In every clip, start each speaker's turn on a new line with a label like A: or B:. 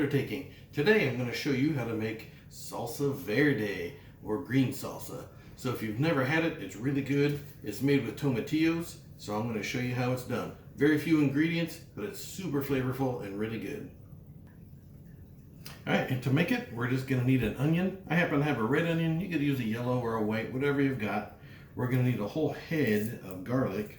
A: undertaking. Today I'm going to show you how to make Salsa Verde, or green salsa. So if you've never had it, it's really good. It's made with tomatillos, so I'm going to show you how it's done. Very few ingredients, but it's super flavorful and really good. Alright, and to make it, we're just going to need an onion. I happen to have a red onion. You could use a yellow or a white, whatever you've got. We're going to need a whole head of garlic.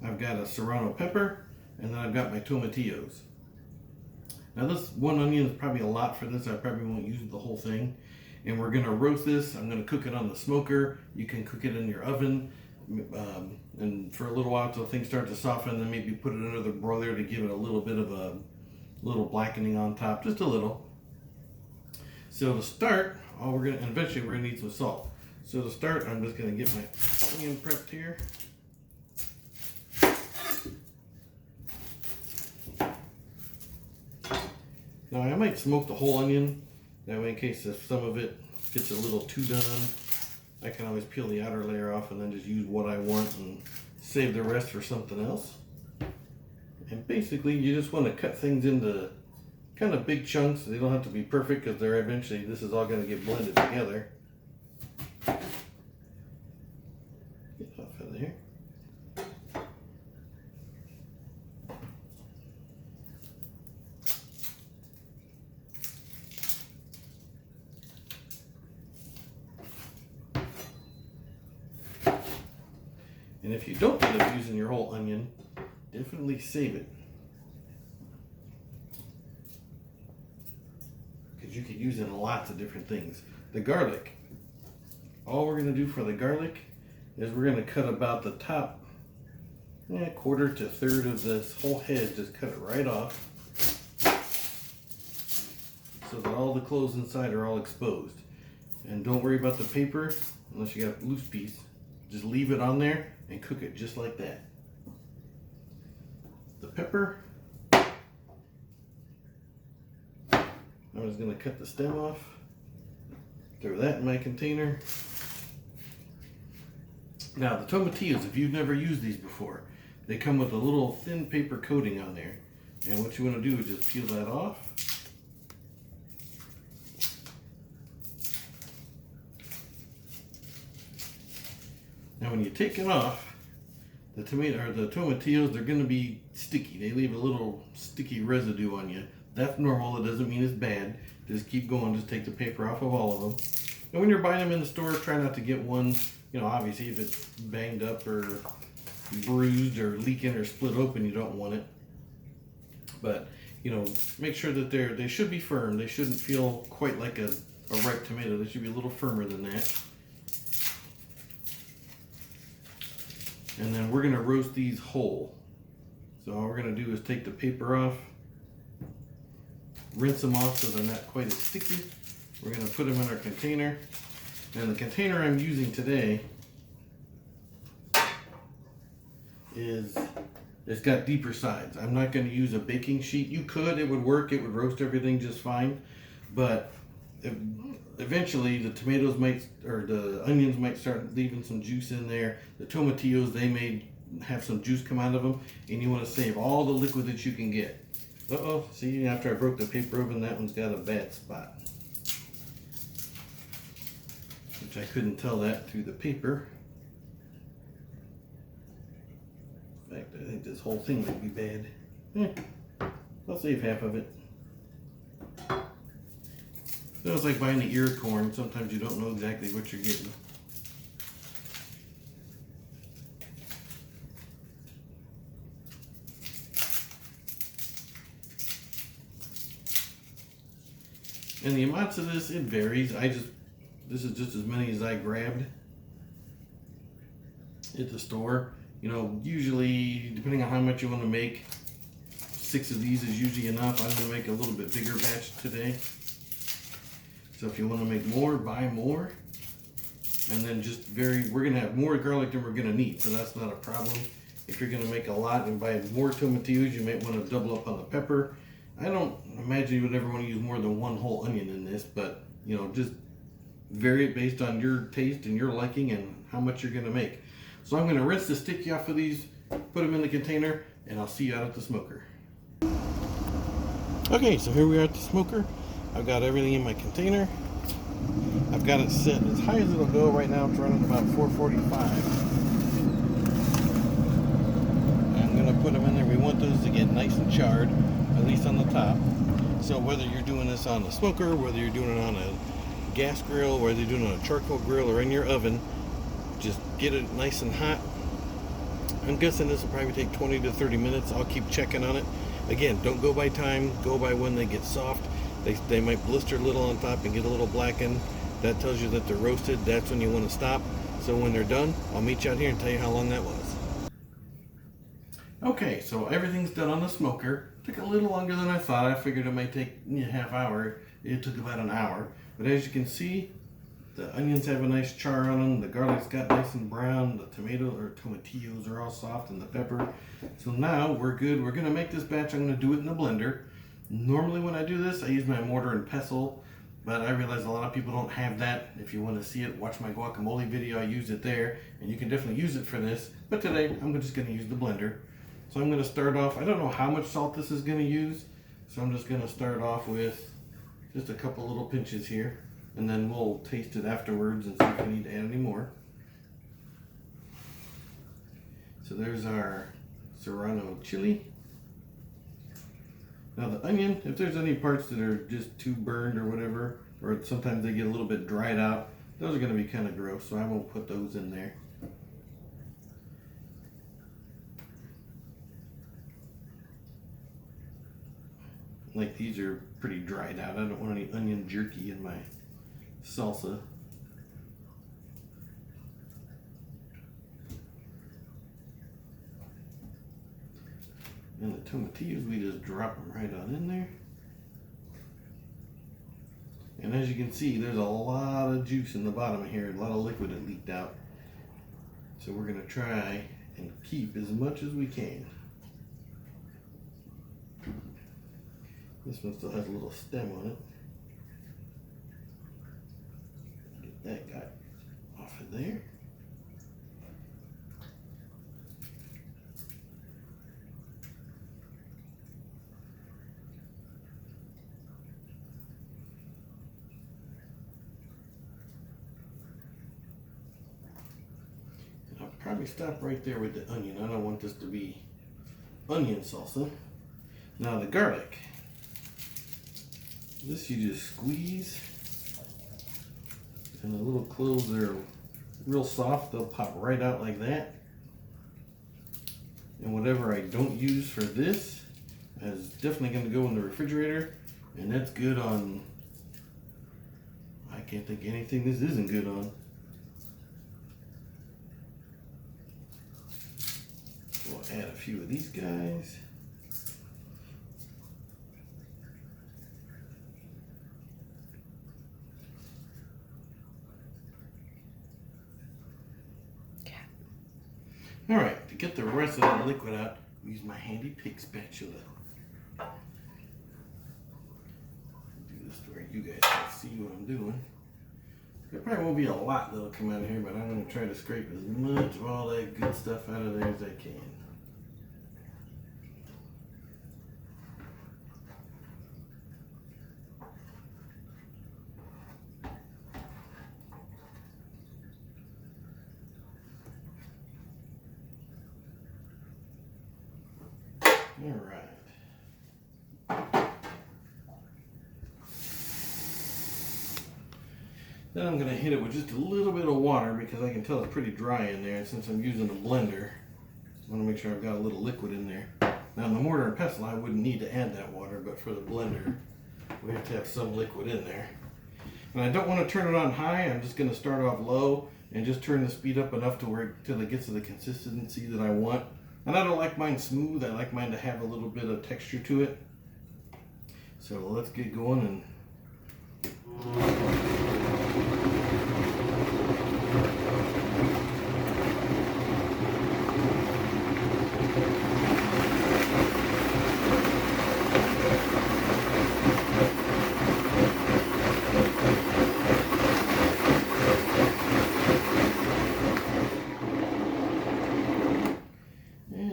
A: I've got a serrano pepper, and then I've got my tomatillos. Now this one onion is probably a lot for this. I probably won't use the whole thing. And we're going to roast this. I'm going to cook it on the smoker. You can cook it in your oven and for a little while until things start to soften, then maybe put it under the broiler to give it a little bit of a little blackening on top, just a little. So to start, and eventually we're going to need some salt. So to start, I'm just going to get my onion prepped here. Now I might smoke the whole onion, that way in case if some of it gets a little too done, I can always peel the outer layer off and then just use what I want and save the rest for something else. And basically you just want to cut things into kind of big chunks. They don't have to be perfect because this is all going to get blended together. Get off of there. And if you don't end up using your whole onion, definitely save it. Because you could use it in lots of different things. The garlic. All we're going to do for the garlic is we're going to cut about the top quarter to third of this whole head. Just cut it right off. So that all the cloves inside are all exposed. And don't worry about the paper unless you got a loose piece. Just leave it on there and cook it just like that. The pepper, I'm just going to cut the stem off, throw that in my container. Now the tomatillos, if you've never used these before, they come with a little thin paper coating on there. And what you want to do is just peel that off. Now when you take it off, the tomatillos, they're going to be sticky. They leave a little sticky residue on you. That's normal. It doesn't mean it's bad. Just keep going. Just take the paper off of all of them. And when you're buying them in the store, try not to get one, obviously if it's banged up or bruised or leaking or split open, you don't want it. But, make sure that they should be firm. They shouldn't feel quite like a ripe tomato. They should be a little firmer than that. And then we're going to roast these whole. So all we're going to do is take the paper off, rinse them off so they're not quite as sticky. We're going to put them in our container. And the container I'm using today it's got deeper sides. I'm not going to use a baking sheet. You could, it would work, it would roast everything just fine. But eventually the the onions might start leaving some juice in there. The tomatillos, they may have some juice come out of them, and you want to save all the liquid that you can get. See, after I broke the paper open, that one's got a bad spot, which I couldn't tell that through the paper. In fact, I think this whole thing might be bad. I'll save half of it. It's like buying the ear of corn. Sometimes you don't know exactly what you're getting. And the amounts of this, it varies. This is just as many as I grabbed at the store. Usually, depending on how much you want to make, 6 of these is usually enough. I'm going to make a little bit bigger batch today. So if you want to make more, buy more. And then we're going to have more garlic than we're going to need, so that's not a problem. If you're going to make a lot and buy more tomatillos, you might want to double up on the pepper. I don't imagine you would ever want to use more than one whole onion in this, but just vary it based on your taste and your liking and how much you're going to make. So I'm going to rinse the sticky off of these, put them in the container, and I'll see you out at the smoker. Okay, so here we are at the smoker. I've got everything in my container. I've got it set as high as it'll go. Right now it's running about 445. I'm going to put them in there. We want those to get nice and charred, at least on the top. So whether you're doing this on a smoker, whether you're doing it on a gas grill, whether you're doing it on a charcoal grill or in your oven, just get it nice and hot. I'm guessing this will probably take 20 to 30 minutes. I'll keep checking on it. Again, don't go by time, go by when they get soft. They might blister a little on top and get a little blackened. That tells you that they're roasted. That's when you want to stop. So when they're done, I'll meet you out here and tell you how long that was. Okay, so everything's done on the smoker. Took a little longer than I thought. I figured it might take a half hour. It took about an hour. But as you can see, the onions have a nice char on them. The garlic's got nice and brown. The tomatillos are all soft, and the pepper. So now we're good. We're going to make this batch. I'm going to do it in the blender. Normally when I do this, I use my mortar and pestle, but I realize a lot of people don't have that. If you want to see it, watch my guacamole video. I used it there, and you can definitely use it for this. But today, I'm just going to use the blender. So I'm going to start off. I don't know how much salt this is going to use, so I'm just going to start off with just a couple little pinches here, and then we'll taste it afterwards and see if we need to add any more. So there's our serrano chili. Now the onion, if there's any parts that are just too burned or whatever, or sometimes they get a little bit dried out, those are going to be kind of gross, so I won't put those in there. Like these are pretty dried out. I don't want any onion jerky in my salsa. And the tomatillos, we just drop them right on in there. And as you can see, there's a lot of juice in the bottom here, a lot of liquid that leaked out. So we're gonna try and keep as much as we can. This one still has a little stem on it. Get that guy off of there. I'll probably stop right there with the onion. I don't want this to be onion salsa. Now the garlic. This you just squeeze, and the little cloves are real soft. They'll pop right out like that. And whatever I don't use for this is definitely going to go in the refrigerator, and that's good on, I can't think of anything this isn't good on. We'll add a few of these guys. All right, to get the rest of that liquid out, use my handy pig spatula. Do this to where you guys can see what I'm doing. There probably won't be a lot that'll come out of here, but I'm going to try to scrape as much of all that good stuff out of there as I can. All right. Then I'm going to hit it with just a little bit of water because I can tell it's pretty dry in there. And since I'm using a blender, I want to make sure I've got a little liquid in there. Now in the mortar and pestle, I wouldn't need to add that water, but for the blender, we have to have some liquid in there. And I don't want to turn it on high. I'm just going to start off low and just turn the speed up enough to where till it gets to the consistency that I want. And I don't like mine smooth. I like mine to have a little bit of texture to it. So let's get going and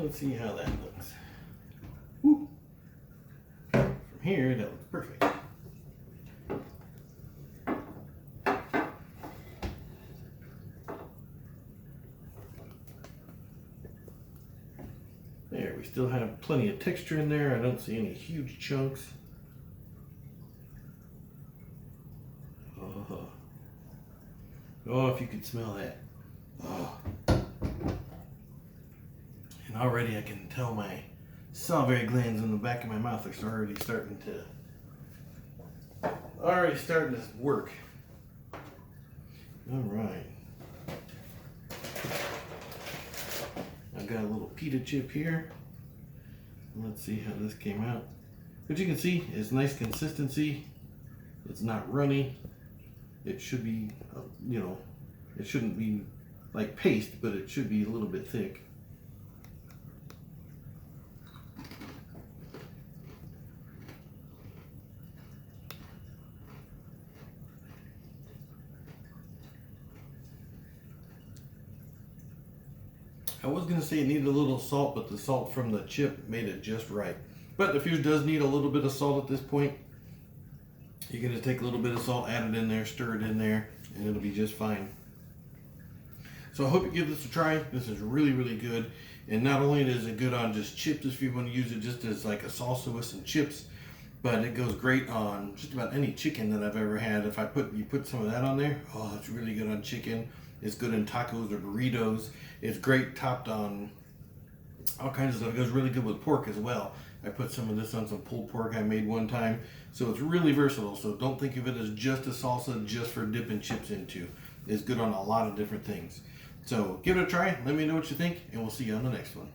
A: let's see how that looks. Woo. From here, that looks perfect. There, we still have plenty of texture in there. I don't see any huge chunks. Oh, if you could smell that. Oh. And already I can tell my salivary glands in the back of my mouth are already starting to work. All right. I've got a little pita chip here. Let's see how this came out. But you can see it's nice consistency. It's not runny. It should be, it shouldn't be like paste, but it should be a little bit thick. I was going to say it needed a little salt, but the salt from the chip made it just right. But if yours does need a little bit of salt at this point, you're going to take a little bit of salt, add it in there, stir it in there, and it'll be just fine. So I hope you give this a try. This is really, really good. And not only is it good on just chips if you want to use it just as like a salsa with some chips, but it goes great on just about any chicken that I've ever had. If you put some of that on there, oh, it's really good on chicken. It's good in tacos or burritos. It's great topped on all kinds of stuff. It goes really good with pork as well. I put some of this on some pulled pork I made one time. So it's really versatile. So don't think of it as just a salsa just for dipping chips into. It's good on a lot of different things. So give it a try. Let me know what you think, and we'll see you on the next one.